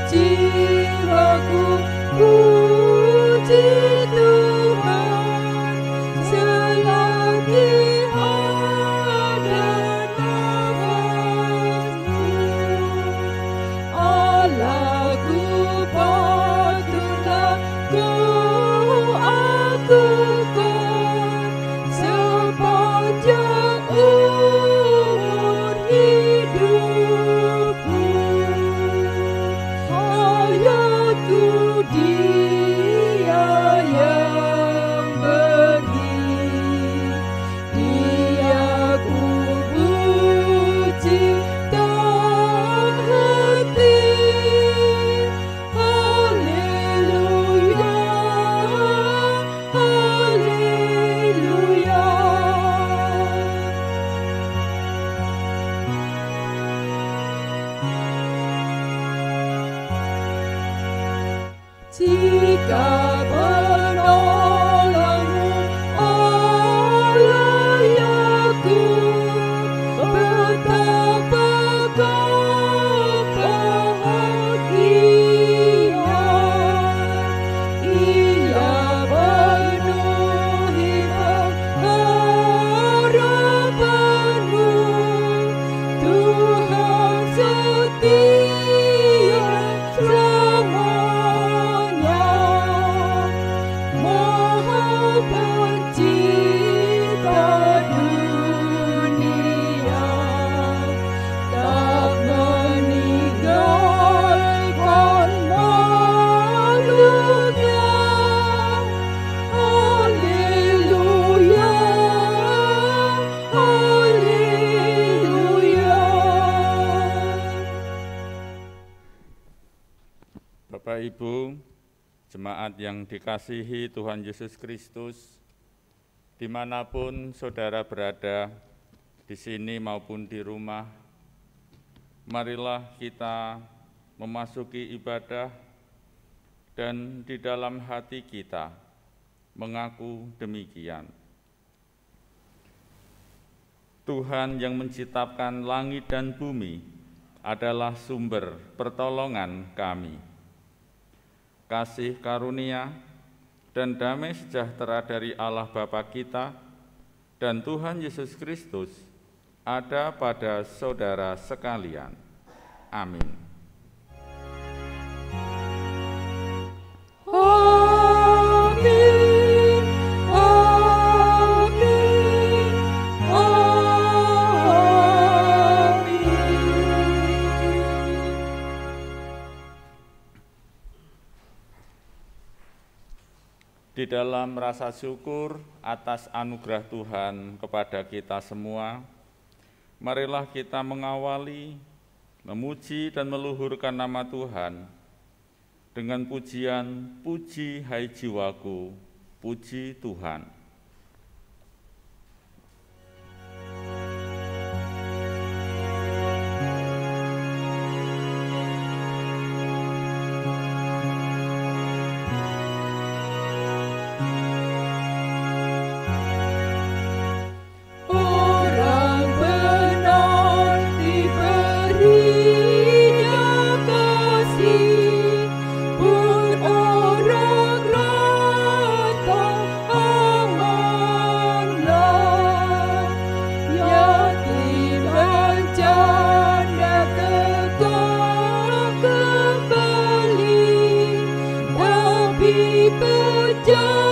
jiwaku puji Tuhan, selagi ada nafasku. Allahku patutlah Kau agungkan sepanjang umur hidupku. Hayatku Dia yang beri, Dia ku puji tak henti. Haleluya, haleluya. Jika penolongmu, Allah Yakub, betapa kau bahagia. Ia penuhi harapanmu, Tuhan setia selamanya. Maha Pencipta dunia, tak meninggalkan makhluknya. Haleluya, haleluya. Bapak Ibu, jemaat yang dikasihi Tuhan Yesus Kristus, dimanapun saudara berada, di sini maupun di rumah, marilah kita memasuki ibadah dan di dalam hati kita mengaku demikian. Tuhan yang menciptakan langit dan bumi adalah sumber pertolongan kami. Kasih karunia dan damai sejahtera dari Allah Bapa kita dan Tuhan Yesus Kristus ada pada saudara sekalian. Amin. Amin, amin, amin. Di dalam rasa syukur atas anugerah Tuhan kepada kita semua, marilah kita mengawali, memuji dan meluhurkan nama Tuhan dengan pujian, puji hai jiwaku, puji Tuhan. Orang benar diberinya kasih, pun orang rata amanlah. Yatim dan janda kekal kembali, tapi pejahat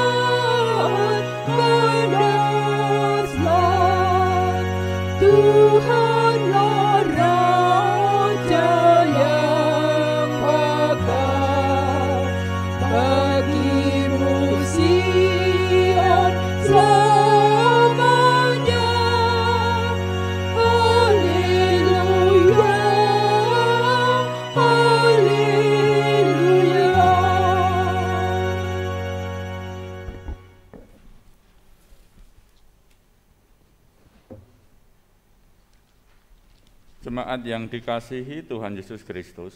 kanaslah. Tuhanlah Raja yang bakal bagimu Sion selamanya. Haleluya, haleluya. Jemaat yang dikasihi Tuhan Yesus Kristus,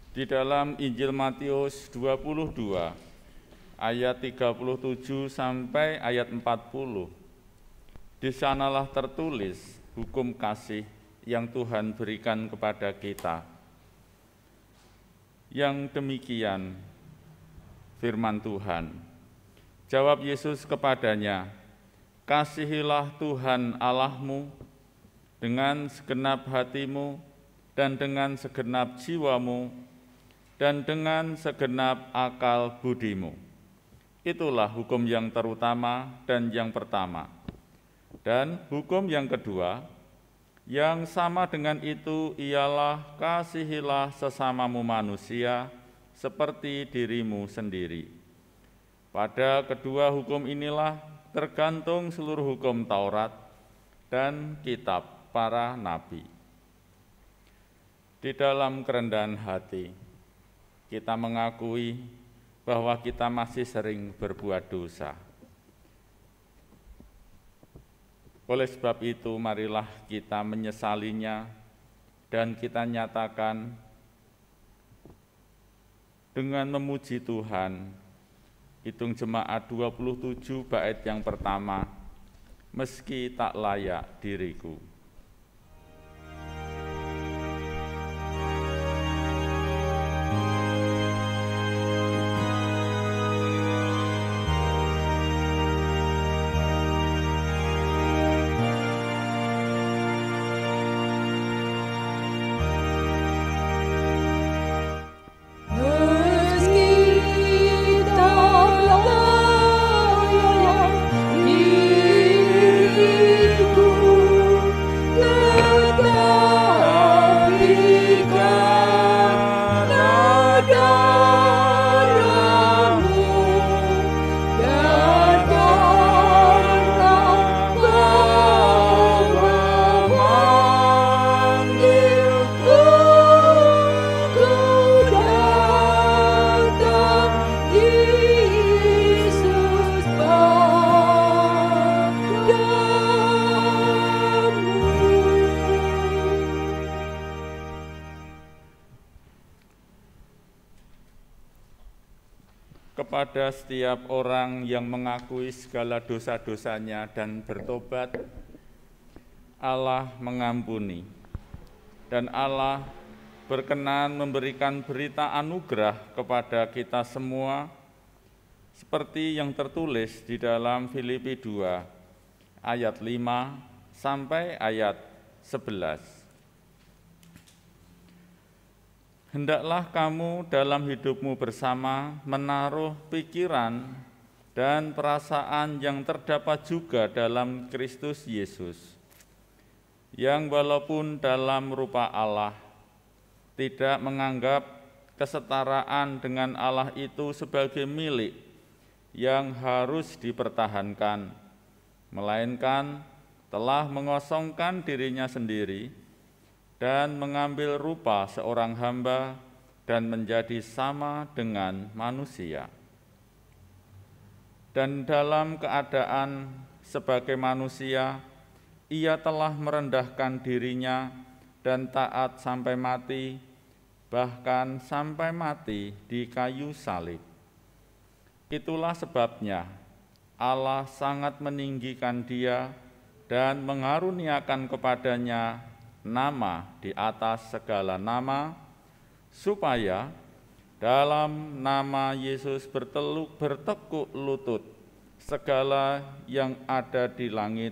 di dalam Injil Matius 22 ayat 37 sampai ayat 40, di sanalah tertulis hukum kasih yang Tuhan berikan kepada kita. yang demikian firman Tuhan. Jawab Yesus kepadanya, "Kasihilah Tuhan Allahmu dengan segenap hatimu dan dengan segenap jiwamu dan dengan segenap akal budimu." Itulah hukum yang terutama dan yang pertama. Dan hukum yang kedua, yang sama dengan itu ialah kasihilah sesamamu manusia seperti dirimu sendiri. Pada kedua hukum inilah tergantung seluruh hukum Taurat dan kitab para nabi. Di dalam kerendahan hati, kita mengakui bahwa kita masih sering berbuat dosa. Oleh sebab itu, marilah kita menyesalinya dan kita nyatakan dengan memuji Tuhan. Hitung Jemaat 27 bait yang pertama, meski tak layak diriku. Kepada setiap orang yang mengakui segala dosa-dosanya dan bertobat, Allah mengampuni, dan Allah berkenan memberikan berita anugerah kepada kita semua, seperti yang tertulis di dalam Filipi 2, ayat 5 sampai ayat 11. Hendaklah kamu dalam hidupmu bersama menaruh pikiran dan perasaan yang terdapat juga dalam Kristus Yesus, yang walaupun dalam rupa Allah, tidak menganggap kesetaraan dengan Allah itu sebagai milik yang harus dipertahankan, melainkan telah mengosongkan dirinya sendiri, dan mengambil rupa seorang hamba dan menjadi sama dengan manusia. Dan dalam keadaan sebagai manusia, ia telah merendahkan dirinya dan taat sampai mati, bahkan sampai mati di kayu salib. Itulah sebabnya Allah sangat meninggikan dia dan mengaruniakan kepadanya nama di atas segala nama, supaya dalam nama Yesus bertekuk lutut segala yang ada di langit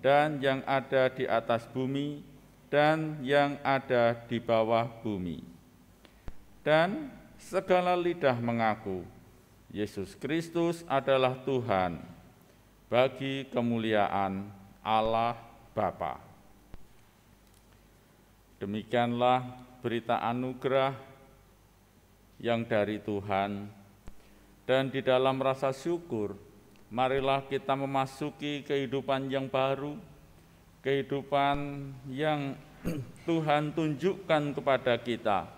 dan yang ada di atas bumi dan yang ada di bawah bumi. Dan segala lidah mengaku Yesus Kristus adalah Tuhan, bagi kemuliaan Allah Bapa. Demikianlah berita anugerah yang dari Tuhan, dan di dalam rasa syukur, marilah kita memasuki kehidupan yang baru, kehidupan yang Tuhan tunjukkan kepada kita,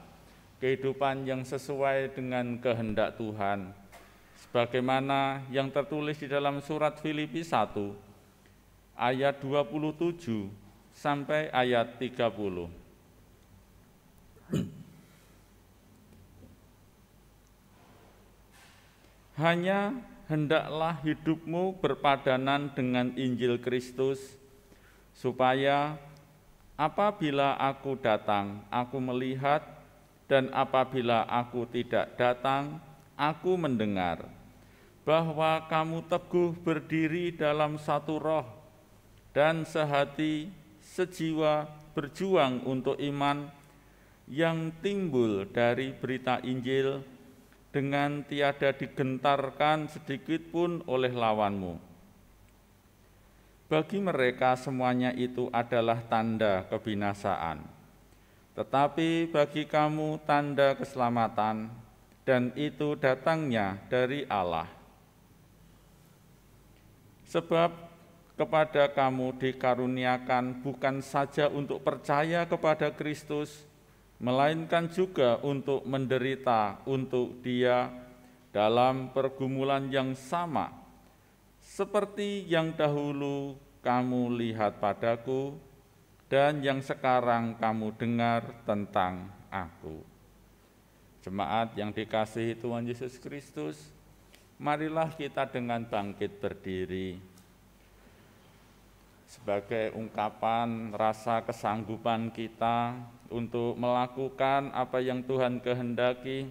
kehidupan yang sesuai dengan kehendak Tuhan, sebagaimana yang tertulis di dalam surat Filipi 1, ayat 27 sampai ayat 30. Hanya hendaklah hidupmu berpadanan dengan Injil Kristus, supaya apabila aku datang, aku melihat Dan apabila aku tidak datang, aku mendengar bahwa kamu teguh berdiri dalam satu roh dan sehati sejiwa berjuang untuk iman yang timbul dari berita Injil dengan tiada digentarkan sedikit pun oleh lawanmu. Bagi mereka semuanya itu adalah tanda kebinasaan, tetapi bagi kamu tanda keselamatan, dan itu datangnya dari Allah. Sebab kepada kamu dikaruniakan bukan saja untuk percaya kepada Kristus, melainkan juga untuk menderita untuk Dia dalam pergumulan yang sama, seperti yang dahulu kamu lihat padaku dan yang sekarang kamu dengar tentang aku. Jemaat yang dikasihi Tuhan Yesus Kristus, marilah kita dengan bangkit berdiri sebagai ungkapan rasa kesanggupan kita untuk melakukan apa yang Tuhan kehendaki.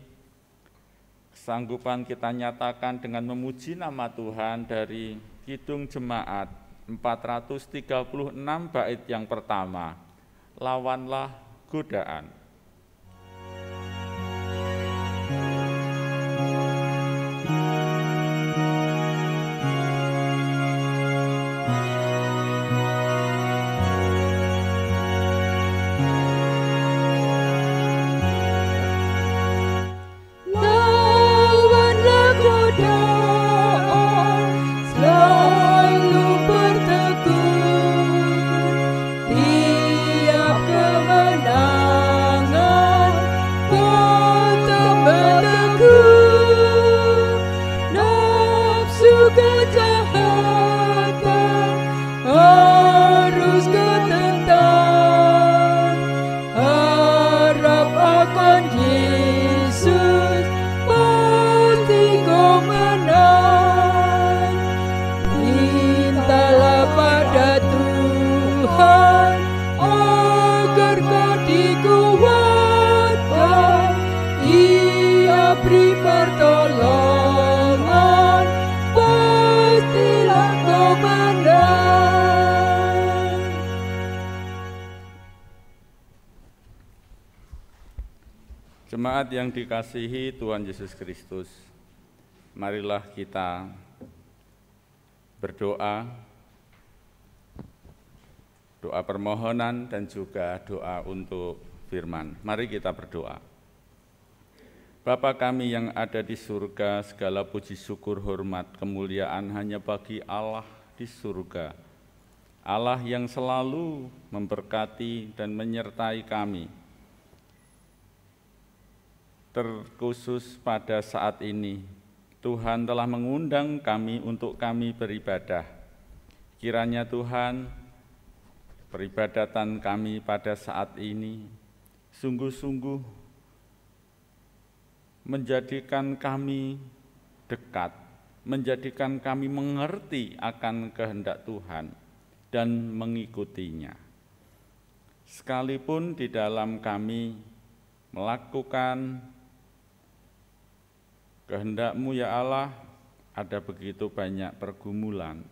Kesanggupan kita nyatakan dengan memuji nama Tuhan dari Kidung Jemaat 436 bait yang pertama, lawanlah godaan. Jemaat yang dikasihi Tuhan Yesus Kristus, marilah kita berdoa, doa permohonan dan juga doa untuk firman. Mari kita berdoa. Bapa kami yang ada di surga, segala puji syukur hormat kemuliaan hanya bagi Allah di surga. Allah yang selalu memberkati dan menyertai kami, terkhusus pada saat ini, Tuhan telah mengundang kami untuk kami beribadah. Kiranya Tuhan, peribadatan kami pada saat ini sungguh-sungguh menjadikan kami dekat, menjadikan kami mengerti akan kehendak Tuhan dan mengikutinya. Sekalipun di dalam kami melakukan kehendak-Mu ya Allah, ada begitu banyak pergumulan,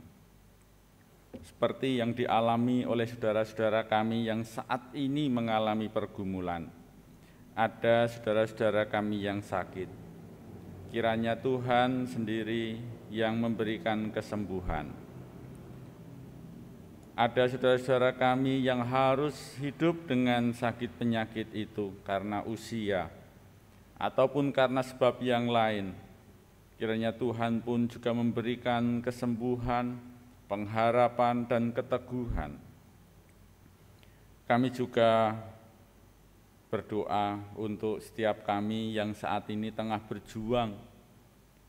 seperti yang dialami oleh saudara-saudara kami yang saat ini mengalami pergumulan. Ada saudara-saudara kami yang sakit, kiranya Tuhan sendiri yang memberikan kesembuhan. Ada saudara-saudara kami yang harus hidup dengan sakit penyakit itu karena usia, ataupun karena sebab yang lain. Kiranya Tuhan pun juga memberikan kesembuhan, pengharapan, dan keteguhan. Kami juga berdoa untuk setiap kami yang saat ini tengah berjuang,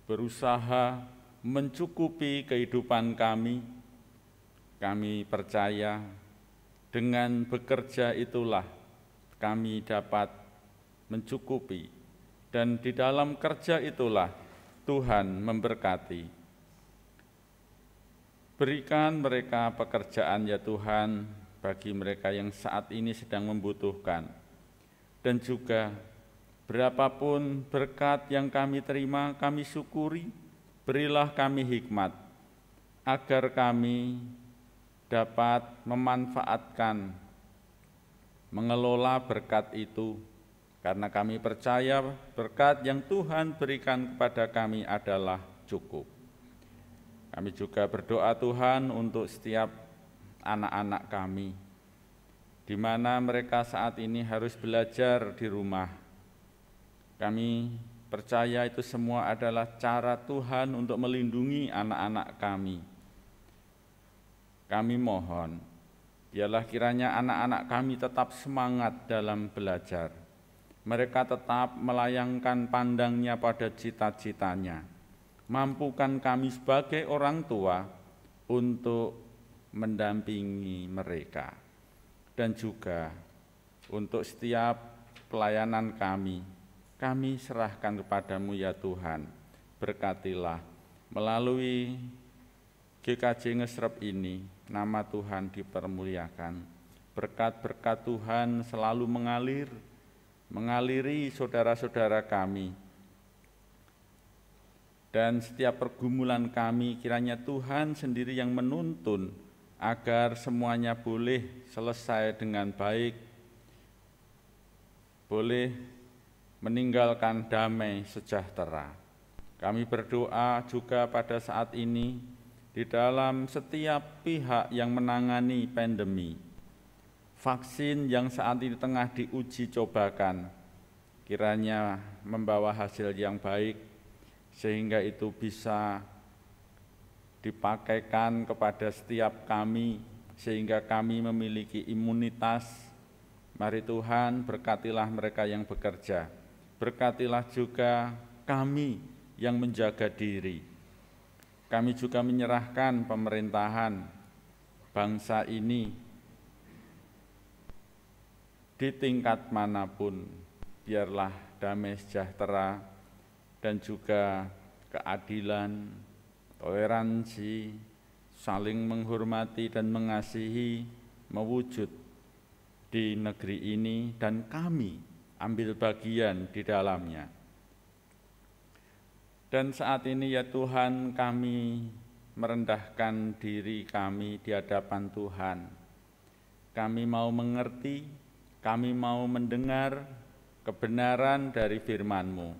berusaha mencukupi kehidupan kami. Kami percaya dengan bekerja itulah kami dapat mencukupi, dan di dalam kerja itulah Tuhan memberkati. Berikan mereka pekerjaan ya Tuhan bagi mereka yang saat ini sedang membutuhkan, dan juga Berapapun berkat yang kami terima, kami syukuri, berilah kami hikmat, agar kami dapat memanfaatkan, mengelola berkat itu, karena kami percaya berkat yang Tuhan berikan kepada kami adalah cukup. Kami juga berdoa Tuhan untuk setiap anak-anak kami, di mana mereka saat ini harus belajar di rumah. Kami percaya itu semua adalah cara Tuhan untuk melindungi anak-anak kami. Kami mohon, biarlah kiranya anak-anak kami tetap semangat dalam belajar. Mereka tetap melayangkan pandangnya pada cita-citanya. Mampukan kami sebagai orang tua untuk mendampingi mereka. Dan juga untuk setiap pelayanan kami serahkan kepadamu ya Tuhan. Berkatilah melalui GKJ Ngesrep ini, nama Tuhan dipermuliakan. Berkat-berkat Tuhan selalu mengaliri saudara-saudara kami. Dan setiap pergumulan kami, kiranya Tuhan sendiri yang menuntun agar semuanya boleh selesai dengan baik, boleh meninggalkan damai sejahtera. Kami berdoa juga pada saat ini di dalam setiap pihak yang menangani pandemi, vaksin yang saat ini tengah diuji cobakan, kiranya membawa hasil yang baik, sehingga itu bisa dipakaikan kepada setiap kami, sehingga kami memiliki imunitas. Mari Tuhan, berkatilah mereka yang bekerja, berkatilah juga kami yang menjaga diri. Kami juga menyerahkan pemerintahan bangsa ini di tingkat manapun, biarlah damai sejahtera dan juga keadilan, toleransi, saling menghormati dan mengasihi mewujud di negeri ini, dan kami ambil bagian di dalamnya. Dan saat ini ya Tuhan, kami merendahkan diri kami di hadapan Tuhan. Kami mau mengerti, kami mau mendengar kebenaran dari firman-Mu.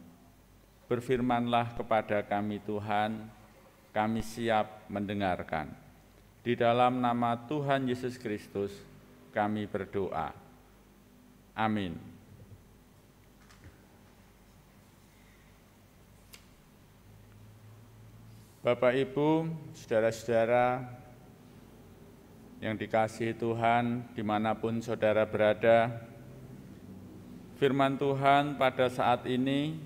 Berfirmanlah kepada kami Tuhan, kami siap mendengarkan. Di dalam nama Tuhan Yesus Kristus kami berdoa. Amin. Bapak, Ibu, saudara-saudara yang dikasihi Tuhan, dimanapun saudara berada, firman Tuhan pada saat ini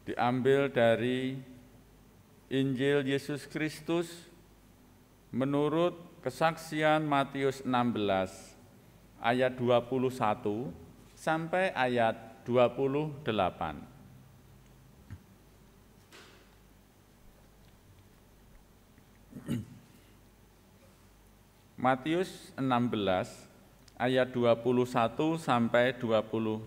diambil dari Injil Yesus Kristus menurut kesaksian Matius 16 ayat 21 sampai ayat 28. Matius 16 ayat 21 sampai 28.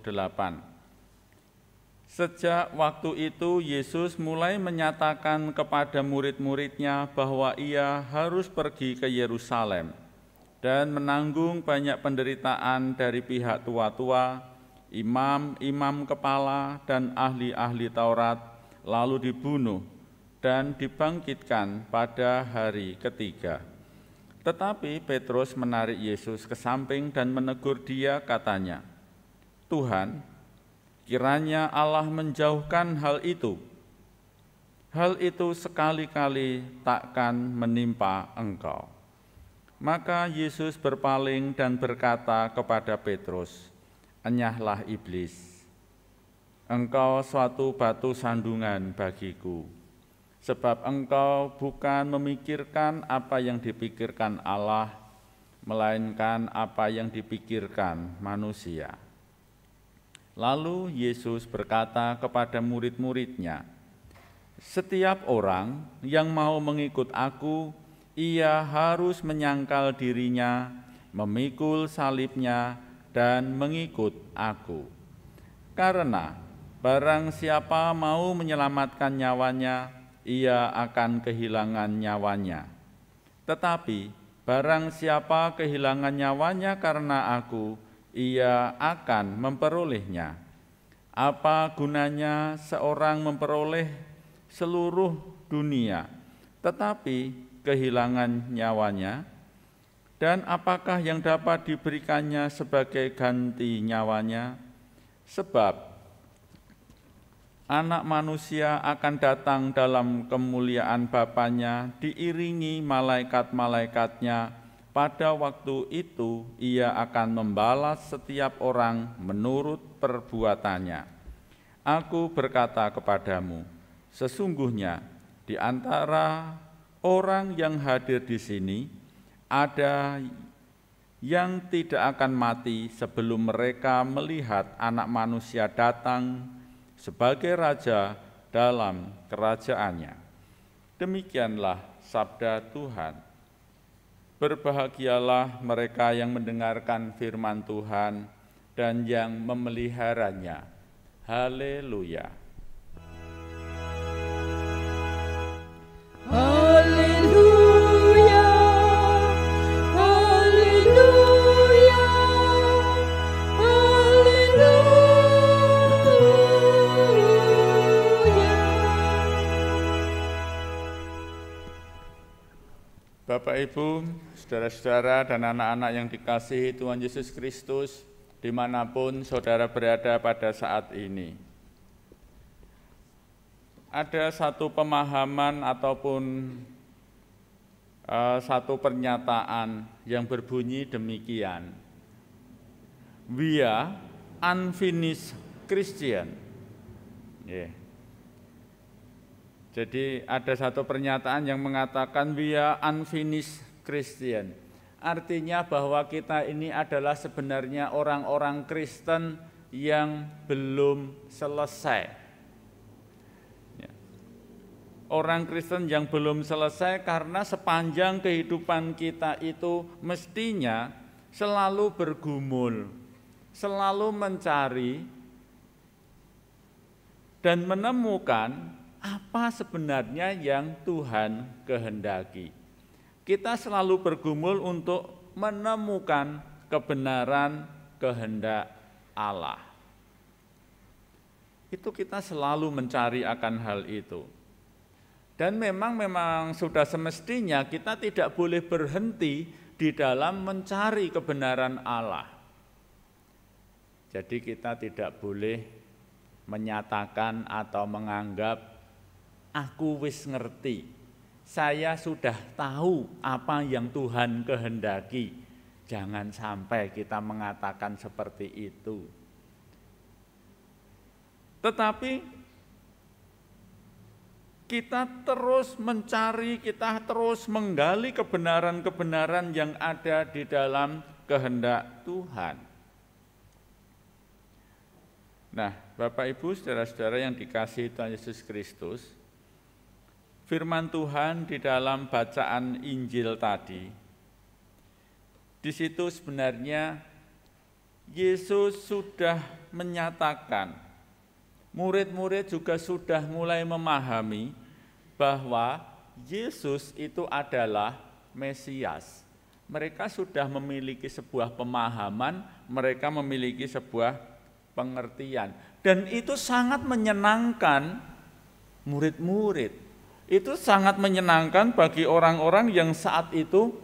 Sejak waktu itu Yesus mulai menyatakan kepada murid-muridnya bahwa ia harus pergi ke Yerusalem dan menanggung banyak penderitaan dari pihak tua-tua, imam-imam kepala, dan ahli-ahli Taurat, lalu dibunuh dan dibangkitkan pada hari ketiga. Tetapi Petrus menarik Yesus ke samping dan menegur dia, katanya, "Tuhan, kiranya Allah menjauhkan hal itu. Hal itu sekali-kali takkan menimpa engkau." Maka Yesus berpaling dan berkata kepada Petrus, "Enyahlah iblis, engkau suatu batu sandungan bagiku, sebab engkau bukan memikirkan apa yang dipikirkan Allah, melainkan apa yang dipikirkan manusia." Lalu Yesus berkata kepada murid-muridnya, "Setiap orang yang mau mengikut aku, ia harus menyangkal dirinya, memikul salibnya, dan mengikut aku. Karena barang siapa mau menyelamatkan nyawanya, ia akan kehilangan nyawanya. Tetapi barang siapa kehilangan nyawanya karena aku, ia akan memperolehnya. Apa gunanya seorang memperoleh seluruh dunia, tetapi kehilangan nyawanya? Dan apakah yang dapat diberikannya sebagai ganti nyawanya? Sebab Anak Manusia akan datang dalam kemuliaan Bapanya, diiringi malaikat-malaikatnya. Pada waktu itu ia akan membalas setiap orang menurut perbuatannya. Aku berkata kepadamu, sesungguhnya di antara orang yang hadir di sini, ada yang tidak akan mati sebelum mereka melihat Anak Manusia datang sebagai Raja dalam kerajaannya. Demikianlah sabda Tuhan. Berbahagialah mereka yang mendengarkan firman Tuhan dan yang memeliharanya. Haleluya. Haleluya, haleluya, haleluya. Bapak, Ibu, saudara-saudara dan anak-anak yang dikasihi Tuhan Yesus Kristus, dimanapun saudara berada pada saat ini. Ada satu pemahaman ataupun satu pernyataan yang berbunyi demikian. We are unfinished Christian. Jadi ada satu pernyataan yang mengatakan we are unfinished Christian. Artinya bahwa kita ini adalah sebenarnya orang-orang Kristen yang belum selesai. Orang Kristen yang belum selesai karena sepanjang kehidupan kita itu mestinya selalu bergumul, selalu mencari dan menemukan apa sebenarnya yang Tuhan kehendaki. Kita selalu bergumul untuk menemukan kebenaran kehendak Allah. Itu kita selalu mencari akan hal itu. Dan memang sudah semestinya kita tidak boleh berhenti di dalam mencari kebenaran Allah. Jadi kita tidak boleh menyatakan atau menganggap aku wis ngerti, saya sudah tahu apa yang Tuhan kehendaki. Jangan sampai kita mengatakan seperti itu. Tetapi kita terus mencari, kita terus menggali kebenaran-kebenaran yang ada di dalam kehendak Tuhan. Nah, Bapak Ibu, saudara-saudara yang dikasihi Tuhan Yesus Kristus, firman Tuhan di dalam bacaan Injil tadi, di situ sebenarnya Yesus sudah menyatakan, murid-murid juga sudah mulai memahami bahwa Yesus itu adalah Mesias. Mereka sudah memiliki sebuah pemahaman, mereka memiliki sebuah pengertian. Dan itu sangat menyenangkan murid-murid. Itu sangat menyenangkan bagi orang-orang yang saat itu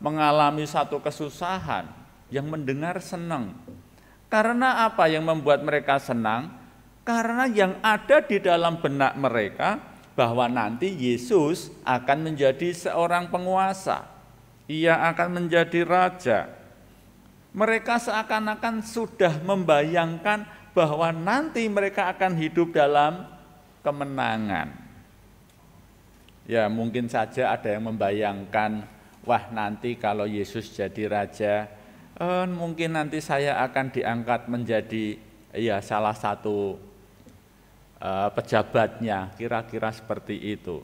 mengalami satu kesusahan, yang mendengar senang. Karena apa yang membuat mereka senang? Karena yang ada di dalam benak mereka bahwa nanti Yesus akan menjadi seorang penguasa. Ia akan menjadi raja. Mereka seakan-akan sudah membayangkan bahwa nanti mereka akan hidup dalam kemenangan. Ya, mungkin saja ada yang membayangkan, wah nanti kalau Yesus jadi raja, mungkin nanti saya akan diangkat menjadi salah satu pejabatnya, kira-kira seperti itu.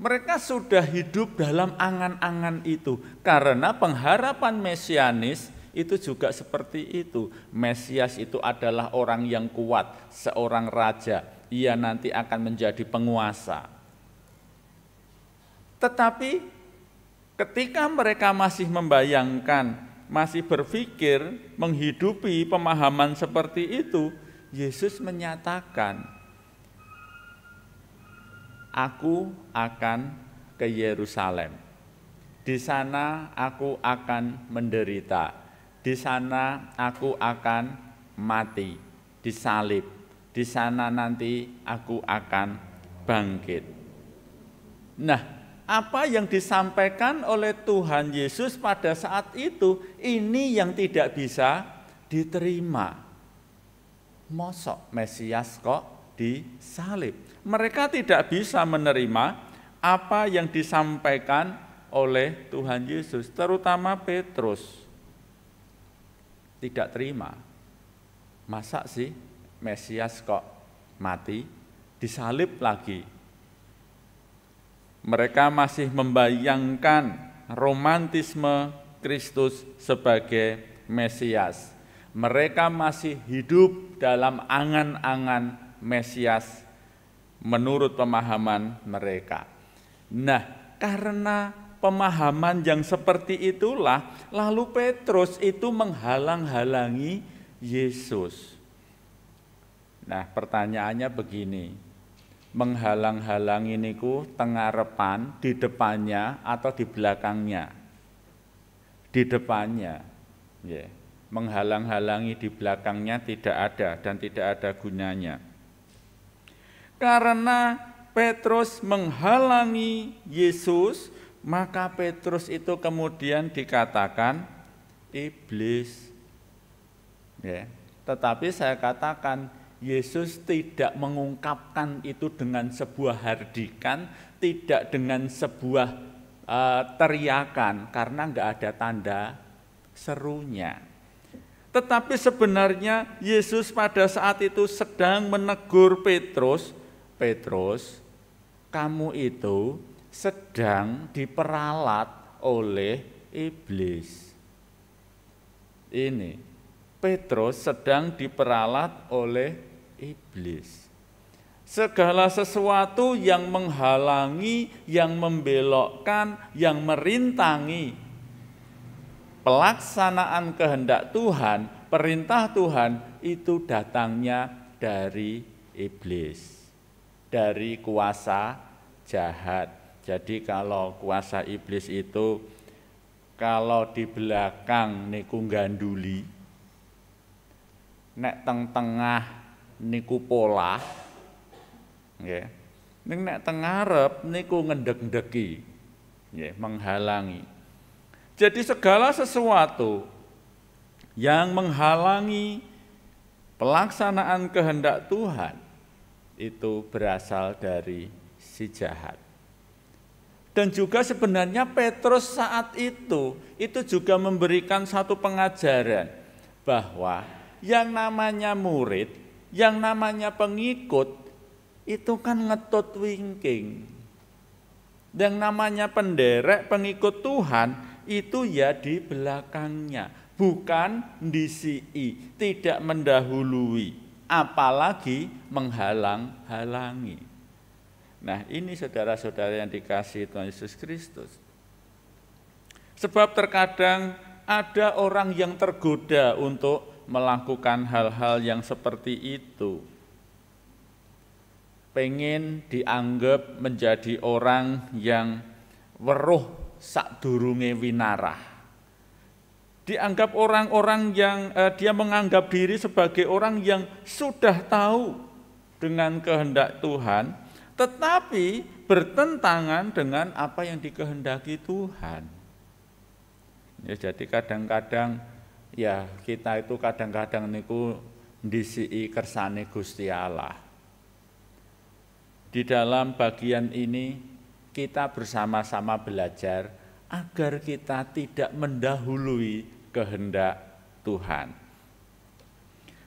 Mereka sudah hidup dalam angan-angan itu karena pengharapan mesianis itu juga seperti itu. Mesias itu adalah orang yang kuat, seorang raja. Ia nanti akan menjadi penguasa. Tetapi ketika mereka masih membayangkan, masih berpikir menghidupi pemahaman seperti itu, Yesus menyatakan, aku akan ke Yerusalem. Di sana aku akan menderita. Di sana aku akan mati, disalib. Di sana nanti aku akan bangkit. Nah, apa yang disampaikan oleh Tuhan Yesus pada saat itu, ini yang tidak bisa diterima. Mosok Mesias kok disalib? Mereka tidak bisa menerima apa yang disampaikan oleh Tuhan Yesus, terutama Petrus. Tidak terima. Masa sih Mesias kok mati, disalib lagi? Mereka masih membayangkan romantisme Kristus sebagai Mesias. Mereka masih hidup dalam angan-angan Mesias menurut pemahaman mereka. Nah, karena pemahaman yang seperti itulah, lalu Petrus itu menghalang-halangi Yesus. Nah, pertanyaannya begini, menghalang-halangi niku tengarepan, di depannya atau di belakangnya? Di depannya. Yeah. Menghalang-halangi di belakangnya tidak ada dan tidak ada gunanya. Karena Petrus menghalangi Yesus, maka Petrus itu kemudian dikatakan iblis. Ya. Tetapi saya katakan Yesus tidak mengungkapkan itu dengan sebuah hardikan, tidak dengan sebuah teriakan, karena enggak ada tanda serunya. Tetapi sebenarnya Yesus pada saat itu sedang menegur Petrus, Petrus, kamu itu sedang diperalat oleh iblis. Ini, Petrus sedang diperalat oleh iblis. Segala sesuatu yang menghalangi, yang membelokkan, yang merintangi pelaksanaan kehendak Tuhan, perintah Tuhan, itu datangnya dari iblis, dari kuasa jahat. Jadi kalau kuasa iblis itu, kalau di belakang niku ganduli, nek teng-tengah niku polah, nggih. Nek teng ngarep niku ngendeg-ndegi, nggih, menghalangi. Jadi segala sesuatu yang menghalangi pelaksanaan kehendak Tuhan itu berasal dari si jahat. Dan juga sebenarnya Petrus saat itu juga memberikan satu pengajaran bahwa yang namanya murid, yang namanya pengikut itu kan ngetut wingking. Yang namanya penderek pengikut Tuhan itu ya di belakangnya, bukan disii, tidak mendahului, apalagi menghalang-halangi. Nah, ini saudara-saudara yang dikasihi Tuhan Yesus Kristus. Sebab terkadang ada orang yang tergoda untuk melakukan hal-hal yang seperti itu. Pengen dianggap menjadi orang yang weruh sakdurunge winarah. Dianggap orang-orang yang dia menganggap diri sebagai orang yang sudah tahu dengan kehendak Tuhan, tetapi bertentangan dengan apa yang dikehendaki Tuhan. Ya, jadi kadang-kadang ya kita itu kadang-kadang niku ndisiki kersane Gusti Allah. Di dalam bagian ini kita bersama-sama belajar agar kita tidak mendahului kehendak Tuhan.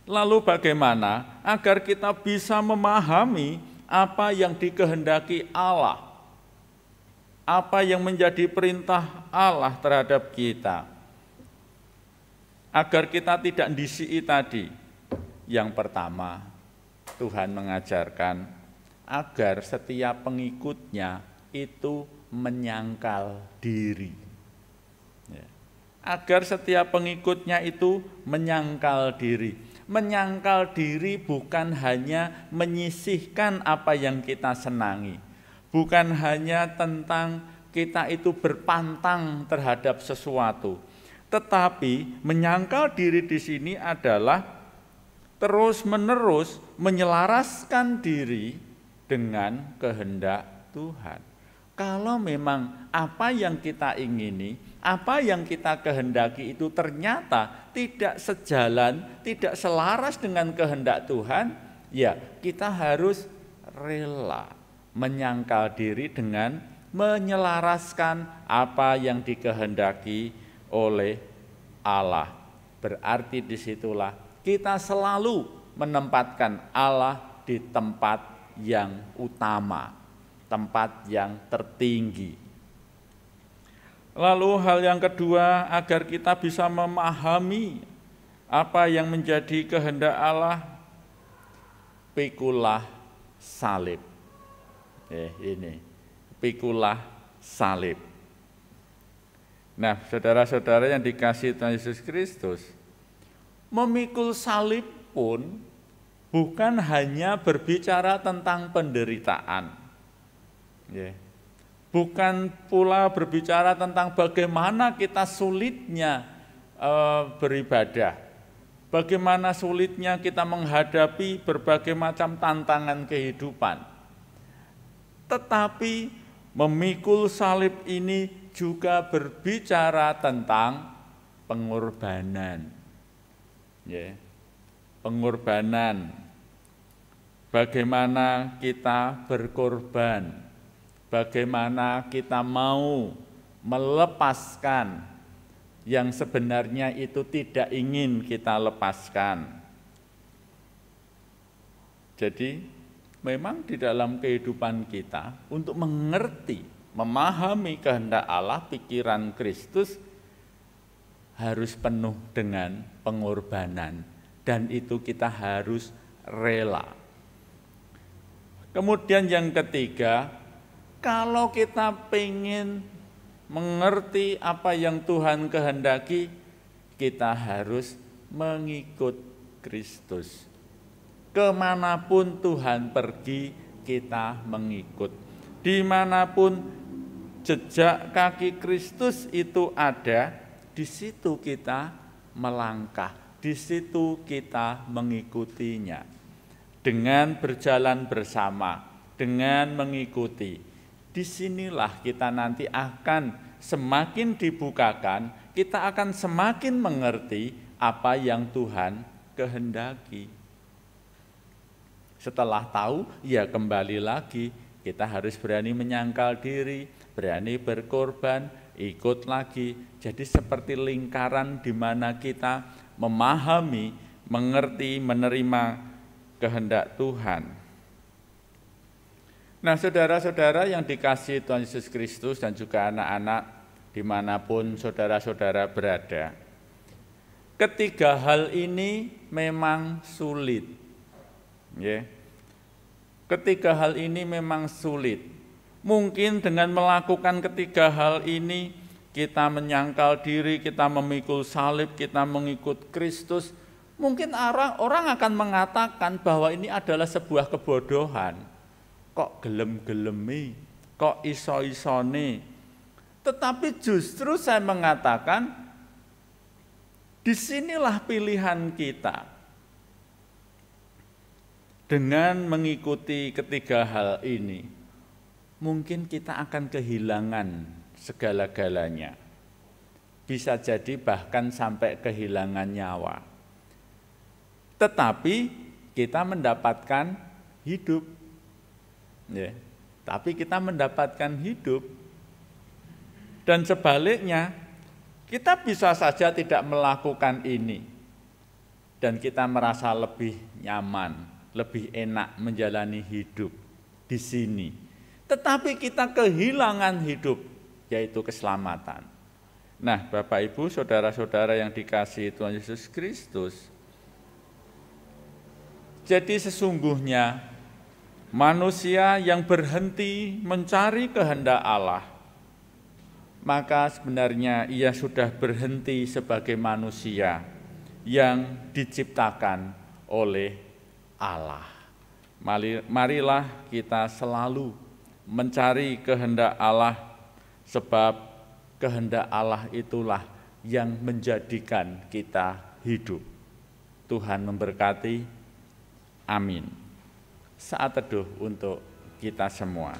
Lalu bagaimana agar kita bisa memahami apa yang dikehendaki Allah? apa yang menjadi perintah Allah terhadap kita, agar kita tidak disii tadi. Yang pertama, Tuhan mengajarkan agar setiap pengikutnya itu menyangkal diri. Ya. Agar setiap pengikutnya itu menyangkal diri. Menyangkal diri bukan hanya menyisihkan apa yang kita senangi. Bukan hanya tentang kita itu berpantang terhadap sesuatu. Tetapi menyangkal diri di sini adalah terus-menerus menyelaraskan diri dengan kehendak Tuhan. Kalau memang apa yang kita ingini, apa yang kita kehendaki itu ternyata tidak sejalan, tidak selaras dengan kehendak Tuhan, ya kita harus rela menyangkal diri dengan menyelaraskan apa yang dikehendaki oleh Allah. Berarti disitulah kita selalu menempatkan Allah di tempat yang utama, tempat yang tertinggi. Lalu hal yang kedua, agar kita bisa memahami apa yang menjadi kehendak Allah, pikulah salib. Ini, pikulah salib. Nah, saudara-saudara yang dikasihi Tuhan Yesus Kristus, memikul salib pun bukan hanya berbicara tentang penderitaan. Bukan pula berbicara tentang bagaimana kita sulitnya beribadah, bagaimana sulitnya kita menghadapi berbagai macam tantangan kehidupan. Tetapi memikul salib ini juga berbicara tentang pengorbanan. Pengorbanan, bagaimana kita berkorban, bagaimana kita mau melepaskan yang sebenarnya itu tidak ingin kita lepaskan. Jadi memang di dalam kehidupan kita untuk mengerti, memahami kehendak Allah, pikiran Kristus harus penuh dengan pengorbanan, dan itu kita harus rela. Kemudian yang ketiga, kalau kita pengen mengerti apa yang Tuhan kehendaki, kita harus mengikut Kristus. Kemanapun Tuhan pergi, kita mengikut. Dimanapun jejak kaki Kristus itu ada, di situ kita melangkah, di situ kita mengikutinya. Dengan berjalan bersama, dengan mengikuti, disinilah kita nanti akan semakin dibukakan, kita akan semakin mengerti apa yang Tuhan kehendaki. Setelah tahu, ya kembali lagi, kita harus berani menyangkal diri, berani berkorban, ikut lagi. Jadi seperti lingkaran di mana kita memahami, mengerti, menerima kehendak Tuhan. Nah, saudara-saudara yang dikasihi Tuhan Yesus Kristus dan juga anak-anak dimanapun saudara-saudara berada, ketiga hal ini memang sulit. Ketiga hal ini memang sulit. Mungkin dengan melakukan ketiga hal ini, kita menyangkal diri, kita memikul salib, kita mengikut Kristus, mungkin orang akan mengatakan bahwa ini adalah sebuah kebodohan. Kok gelem-gelemi, kok iso-isone. Tetapi justru saya mengatakan, disinilah pilihan kita. Dengan mengikuti ketiga hal ini, mungkin kita akan kehilangan segala-galanya. Bisa jadi bahkan sampai kehilangan nyawa. Tetapi kita mendapatkan hidup. Tapi kita mendapatkan hidup. Dan sebaliknya, kita bisa saja tidak melakukan ini. Dan kita merasa lebih nyaman, lebih enak menjalani hidup di sini. tetapi kita kehilangan hidup, yaitu keselamatan. Nah, Bapak Ibu, saudara-saudara yang dikasihi Tuhan Yesus Kristus, jadi sesungguhnya manusia yang berhenti mencari kehendak Allah, maka sebenarnya ia sudah berhenti sebagai manusia yang diciptakan oleh Allah. Marilah kita selalu mencari kehendak Allah, sebab kehendak Allah itulah yang menjadikan kita hidup. Tuhan memberkati. Amin. Saat teduh untuk kita semua.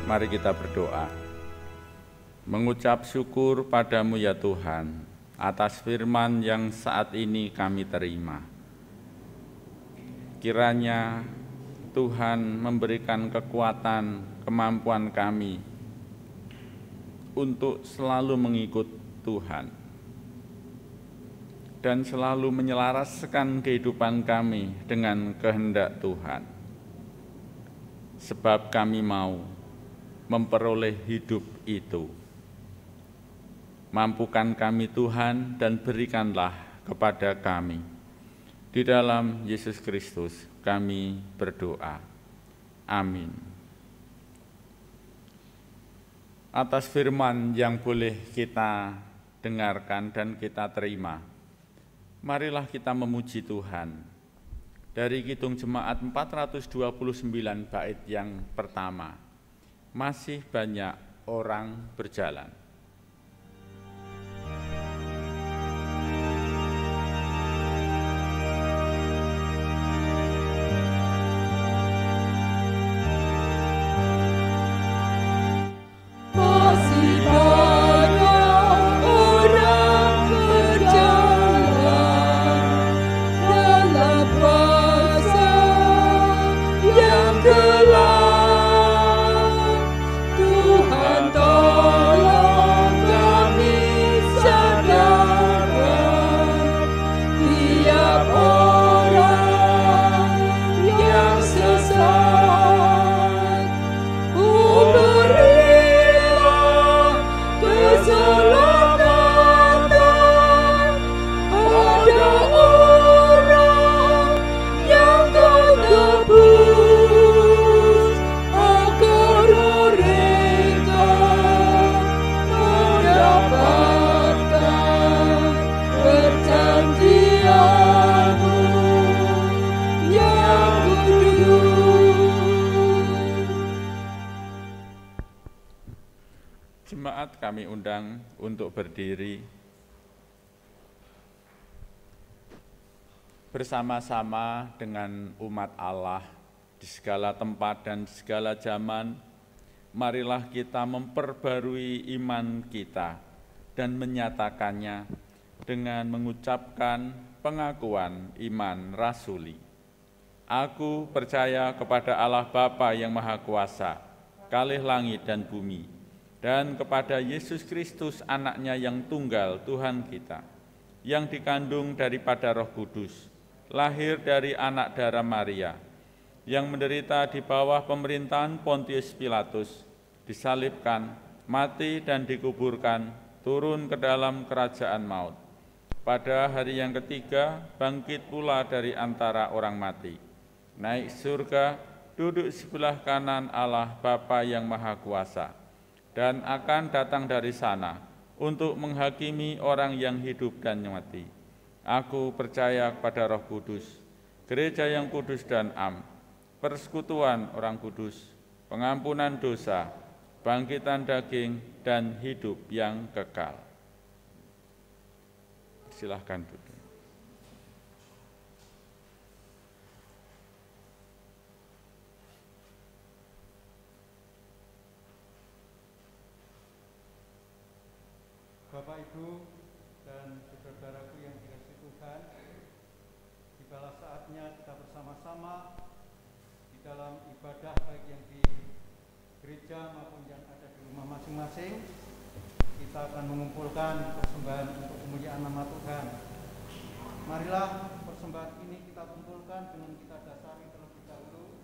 Mari kita berdoa. Mengucap syukur padamu ya Tuhan, atas firman yang saat ini kami terima. Kiranya Tuhan memberikan kekuatan, kemampuan kami untuk selalu mengikut Tuhan dan selalu menyelaraskan kehidupan kami dengan kehendak Tuhan. Sebab kami mau memperoleh hidup itu. Mampukan kami Tuhan dan berikanlah kepada kami. Di dalam Yesus Kristus kami berdoa. Amin. Atas firman yang boleh kita dengarkan dan kita terima, marilah kita memuji Tuhan. Dari Kidung Jemaat 429 bait yang pertama, masih banyak orang berjalan. Jemaat kami undang untuk berdiri bersama-sama dengan umat Allah di segala tempat dan segala zaman. Marilah kita memperbarui iman kita dan menyatakannya dengan mengucapkan pengakuan iman rasuli. Aku percaya kepada Allah Bapa yang Maha Kuasa, kalih langit dan bumi, dan kepada Yesus Kristus anaknya yang tunggal Tuhan kita, yang dikandung daripada Roh Kudus, lahir dari anak darah Maria, yang menderita di bawah pemerintahan Pontius Pilatus, disalibkan, mati dan dikuburkan, turun ke dalam kerajaan maut. Pada hari yang ketiga, bangkit pula dari antara orang mati, naik surga, duduk sebelah kanan Allah Bapa yang Maha Kuasa, dan akan datang dari sana untuk menghakimi orang yang hidup dan mati. Aku percaya kepada Roh Kudus, gereja yang kudus dan am, persekutuan orang kudus, pengampunan dosa, bangkitan daging, dan hidup yang kekal. Silahkan duduk. Bapak, Ibu, dan saudara-saudaraku yang dikasihi Tuhan, tibalah saatnya kita bersama-sama di dalam ibadah baik yang di gereja maupun yang ada di rumah masing-masing. Kita akan mengumpulkan persembahan untuk kemuliaan nama Tuhan. Marilah persembahan ini kita kumpulkan dengan kita dasari terlebih dahulu.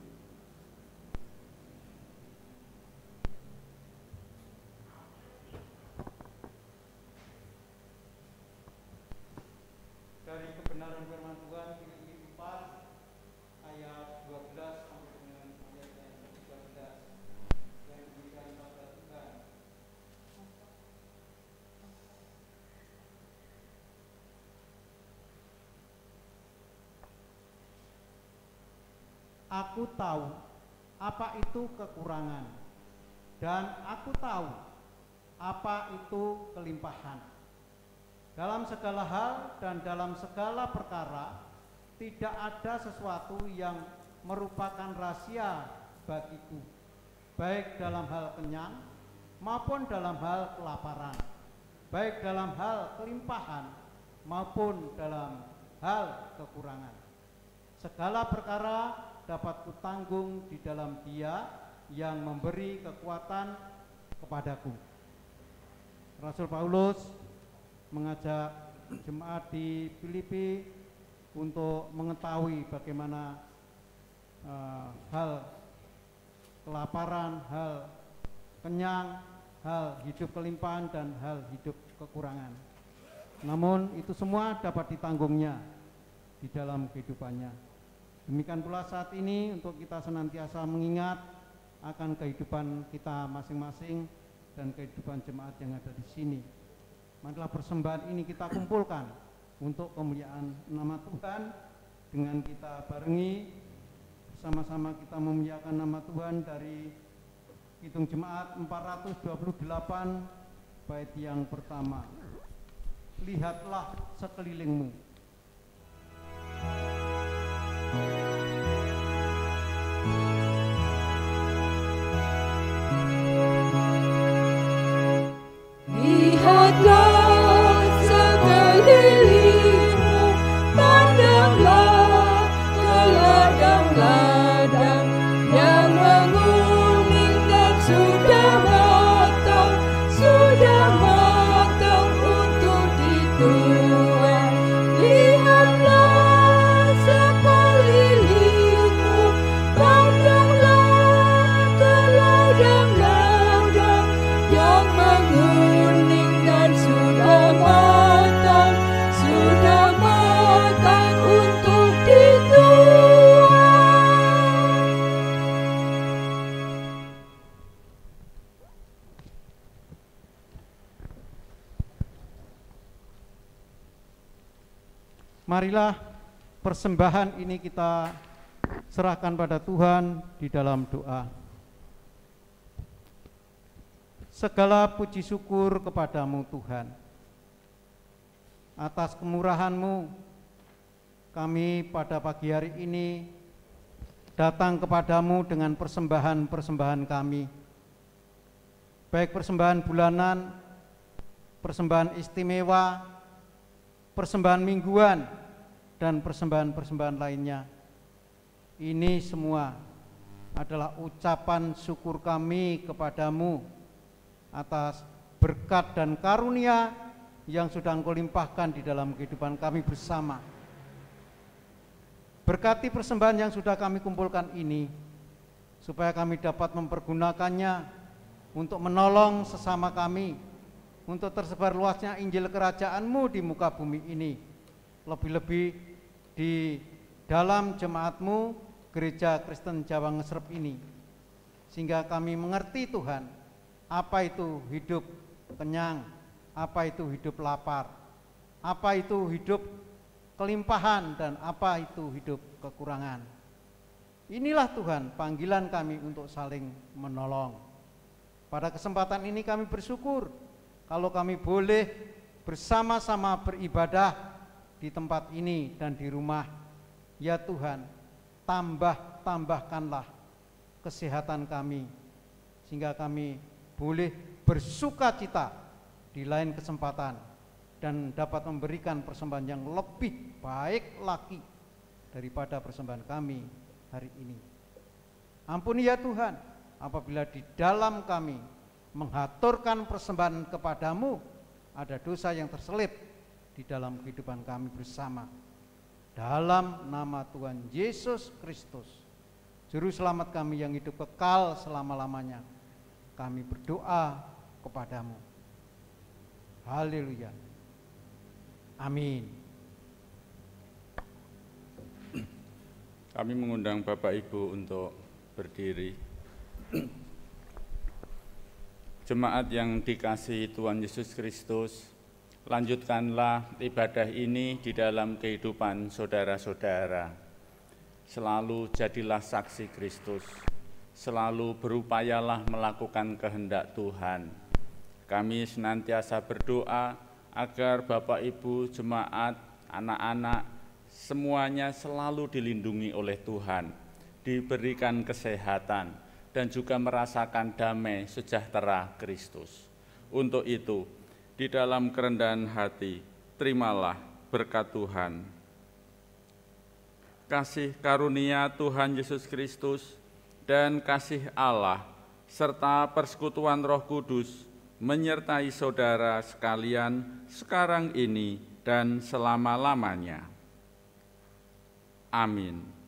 Dari kebenaran firman Tuhan Filipi 4 ayat 12 sampai dengan ayat yang 13 yang diberikan kepada Tuhan. Aku tahu apa itu kekurangan, dan aku tahu apa itu kelimpahan. Dalam segala hal dan dalam segala perkara, tidak ada sesuatu yang merupakan rahasia bagiku, baik dalam hal kenyang maupun dalam hal kelaparan, baik dalam hal kelimpahan maupun dalam hal kekurangan. Segala perkara dapat kutanggung di dalam Dia yang memberi kekuatan kepadaku. Rasul Paulus mengajak jemaat di Filipi untuk mengetahui bagaimana hal kelaparan, hal kenyang, hal hidup kelimpahan, dan hal hidup kekurangan. Namun itu semua dapat ditanggungnya di dalam kehidupannya. Demikian pula saat ini untuk kita senantiasa mengingat akan kehidupan kita masing-masing dan kehidupan jemaat yang ada di sini. Marilah persembahan ini kita kumpulkan untuk kemuliaan nama Tuhan, dengan kita barengi bersama-sama kita memuliakan nama Tuhan dari Kidung Jemaat 428 bait yang pertama. Lihatlah sekelilingmu. Lihatlah sekelilingmu, pandanglah ke ladang-ladang yang menguning dan sudah matang untuk dituai. Lihatlah sekelilingmu, pandanglah ke ladang-ladang yang menguning dan sudah matang untuk dituai. Marilah persembahan ini kita serahkan pada Tuhan di dalam doa. Segala puji syukur kepadamu Tuhan. Atas kemurahan-Mu, kami pada pagi hari ini datang kepadamu dengan persembahan-persembahan kami. Baik persembahan bulanan, persembahan istimewa, persembahan mingguan, dan persembahan-persembahan lainnya. Ini semua adalah ucapan syukur kami kepadamu atas berkat dan karunia yang sudah Engkau limpahkan di dalam kehidupan kami bersama. Berkati persembahan yang sudah kami kumpulkan ini, supaya kami dapat mempergunakannya untuk menolong sesama kami, untuk tersebar luasnya Injil Kerajaan-Mu di muka bumi ini, lebih-lebih di dalam jemaat-Mu, Gereja Kristen Jawa Ngesrep ini, sehingga kami mengerti Tuhan, apa itu hidup kenyang, apa itu hidup lapar, apa itu hidup kelimpahan, dan apa itu hidup kekurangan. Inilah Tuhan panggilan kami untuk saling menolong. Pada kesempatan ini kami bersyukur kalau kami boleh bersama-sama beribadah di tempat ini dan di rumah. Ya Tuhan, tambahkanlah kesehatan kami, sehingga kami boleh bersuka cita di lain kesempatan dan dapat memberikan persembahan yang lebih baik lagi daripada persembahan kami hari ini. Ampuni ya Tuhan, apabila di dalam kami menghaturkan persembahan kepadamu ada dosa yang terselip di dalam kehidupan kami bersama. Dalam nama Tuhan Yesus Kristus, Juru Selamat kami yang hidup kekal selama-lamanya, kami berdoa kepadamu. Haleluya. Amin. Kami mengundang Bapak Ibu untuk berdiri. Jemaat yang dikasihi Tuhan Yesus Kristus, lanjutkanlah ibadah ini di dalam kehidupan saudara-saudara. Selalu jadilah saksi Kristus, selalu berupayalah melakukan kehendak Tuhan. Kami senantiasa berdoa agar Bapak Ibu, jemaat, anak-anak, semuanya selalu dilindungi oleh Tuhan, diberikan kesehatan, dan juga merasakan damai sejahtera Kristus. Untuk itu, di dalam kerendahan hati, terimalah berkat Tuhan. Kasih karunia Tuhan Yesus Kristus dan kasih Allah serta persekutuan Roh Kudus menyertai saudara sekalian sekarang ini dan selama-lamanya. Amin.